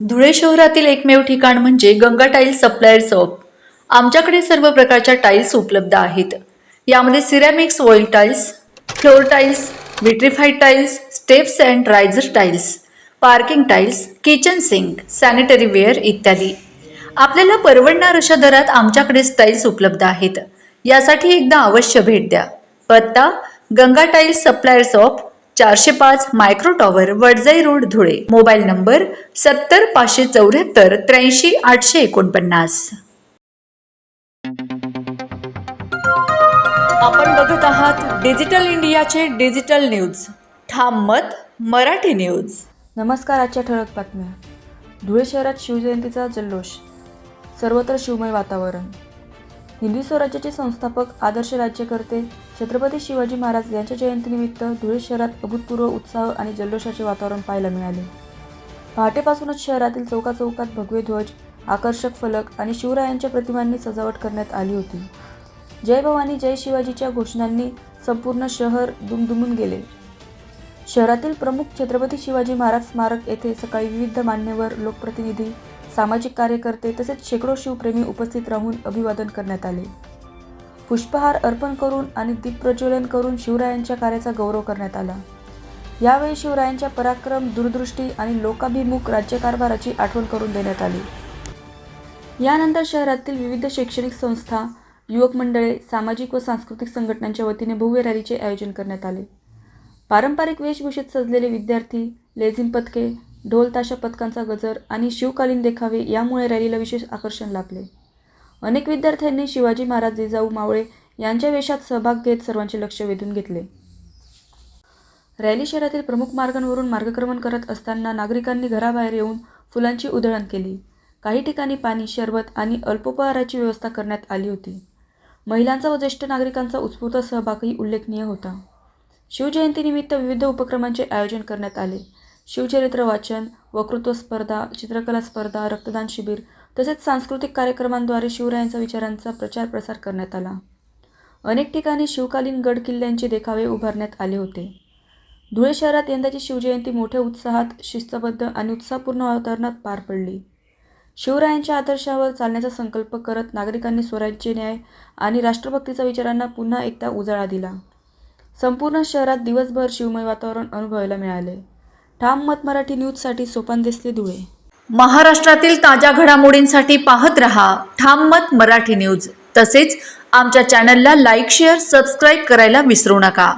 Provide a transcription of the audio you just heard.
धुळे शहरातील एकमेव ठिकाण म्हणजे गंगा टाइल्स सप्लायर शॉप. आमच्याकडे सर्व प्रकारच्या टाइल्स उपलब्ध आहेत. यामध्ये ceramics, oil tiles, floor tiles, vitrified tiles, steps and riser tiles, parking tiles, kitchen sink, sanitary ware इत्यादी. आपल्याला परवडणार अशा दरात आमच्याकडे टाइल्स उपलब्ध आहेत. यासाठी एकदा अवश्य भेट द्या. पत्ता Ganga tiles supplier shop, 405 micro tower, Wadjai road, Dhule. Mobile number 70 574 83 849. आपण बघत आहात डिजिटल इंडियाचे डिजिटल न्यूज. ठाम मत मराठी न्यूज. नमस्कार. आजच्या ठळक बातम्या. धुळे शहरात शिवजयंतीचा जल्लोष, सर्वत्र शिवमय वातावरण. हिंदवी स्वराज्याचे संस्थापक, आदर्श राज्यकर्ते छत्रपती शिवाजी महाराज यांच्या जयंतीनिमित्त धुळे शहरात अभूतपूर्व उत्साह आणि जल्लोषाचे वातावरण पाहायला मिळाले. पहाटेपासूनच शहरातील चौकाचौकात भगवे ध्वज, आकर्षक फलक आणि शिवरायांच्या प्रतिमांनी सजावट करण्यात आली होती. जय भवानी जय शिवाजीच्या घोषणांनी संपूर्ण शहर दुमदुमून गेले. शहरातील प्रमुख छत्रपती शिवाजी महाराज स्मारक येथे सकाळी विविध मान्यवर, लोकप्रतिनिधी, सामाजिक कार्यकर्ते तसेच शेकडो शिवप्रेमी उपस्थित राहून अभिवादन करण्यात आले. पुष्पहार अर्पण करून आणि दीप प्रज्वलन करून शिवरायांच्या कार्याचा गौरव करण्यात आला. यावेळी शिवरायांच्या पराक्रम, दूरदृष्टी आणि लोकाभिमुख राज्यकारभाराची आठवण करून देण्यात आली. यानंतर शहरातील विविध शैक्षणिक संस्था, युवक मंडळे, सामाजिक व सांस्कृतिक संघटनांच्या वतीने भव्य रॅलीचे आयोजन करण्यात आले. पारंपरिक वेशभूषेत सजलेले विद्यार्थी, लेझिम पथके, ढोल ताशा पथकांचा गजर आणि शिवकालीन देखावे यामुळे रॅलीला विशेष आकर्षण लाभले. अनेक विद्यार्थ्यांनी शिवाजी महाराज, जिजाऊ मावळे यांच्या वेशात सहभाग घेत सर्वांचे लक्ष वेधून घेतले. रॅली शहरातील प्रमुख मार्गांवरून मार्गक्रमण करत असताना नागरिकांनी घराबाहेर येऊन फुलांची उधळण केली. काही ठिकाणी पाणी, शरबत आणि अल्पोपहाराची व्यवस्था करण्यात आली होती. महिलांचा व ज्येष्ठ नागरिकांचा उत्स्फूर्त सहभागही उल्लेखनीय होता. शिवजयंतीनिमित्त विविध उपक्रमांचे आयोजन करण्यात आले. शिवचरित्र वाचन, वक्तृत्व स्पर्धा, चित्रकला स्पर्धा, रक्तदान शिबिर तसेच सांस्कृतिक कार्यक्रमांद्वारे शिवरायांच्या विचारांचा प्रचार प्रसार करण्यात आला. अनेक ठिकाणी शिवकालीन गड किल्ल्यांचे देखावे उभारण्यात आले होते. धुळे शहरात यंदाची शिवजयंती मोठ्या उत्साहात, शिस्तबद्ध आणि उत्साहपूर्ण वातावरणात पार पडली. शिवरायांच्या आदर्शावर चालण्याचा संकल्प करत नागरिकांनी स्वराज्य, न्याय आणि राष्ट्रभक्तीचा विचारांना पुन्हा एकदा उजाळा दिला. संपूर्ण शहरात दिवसभर शिवमय वातावरण अनुभवायला मिळाले. ठाम मत मराठी न्यूजसाठी सोपान देसले, धुळे. महाराष्ट्रातील ताज्या घडामोडींसाठी पाहत रहा ठाम मत मराठी न्यूज. तसेच आमच्या चॅनलला लाईक, शेअर, सबस्क्राईब करायला विसरू नका.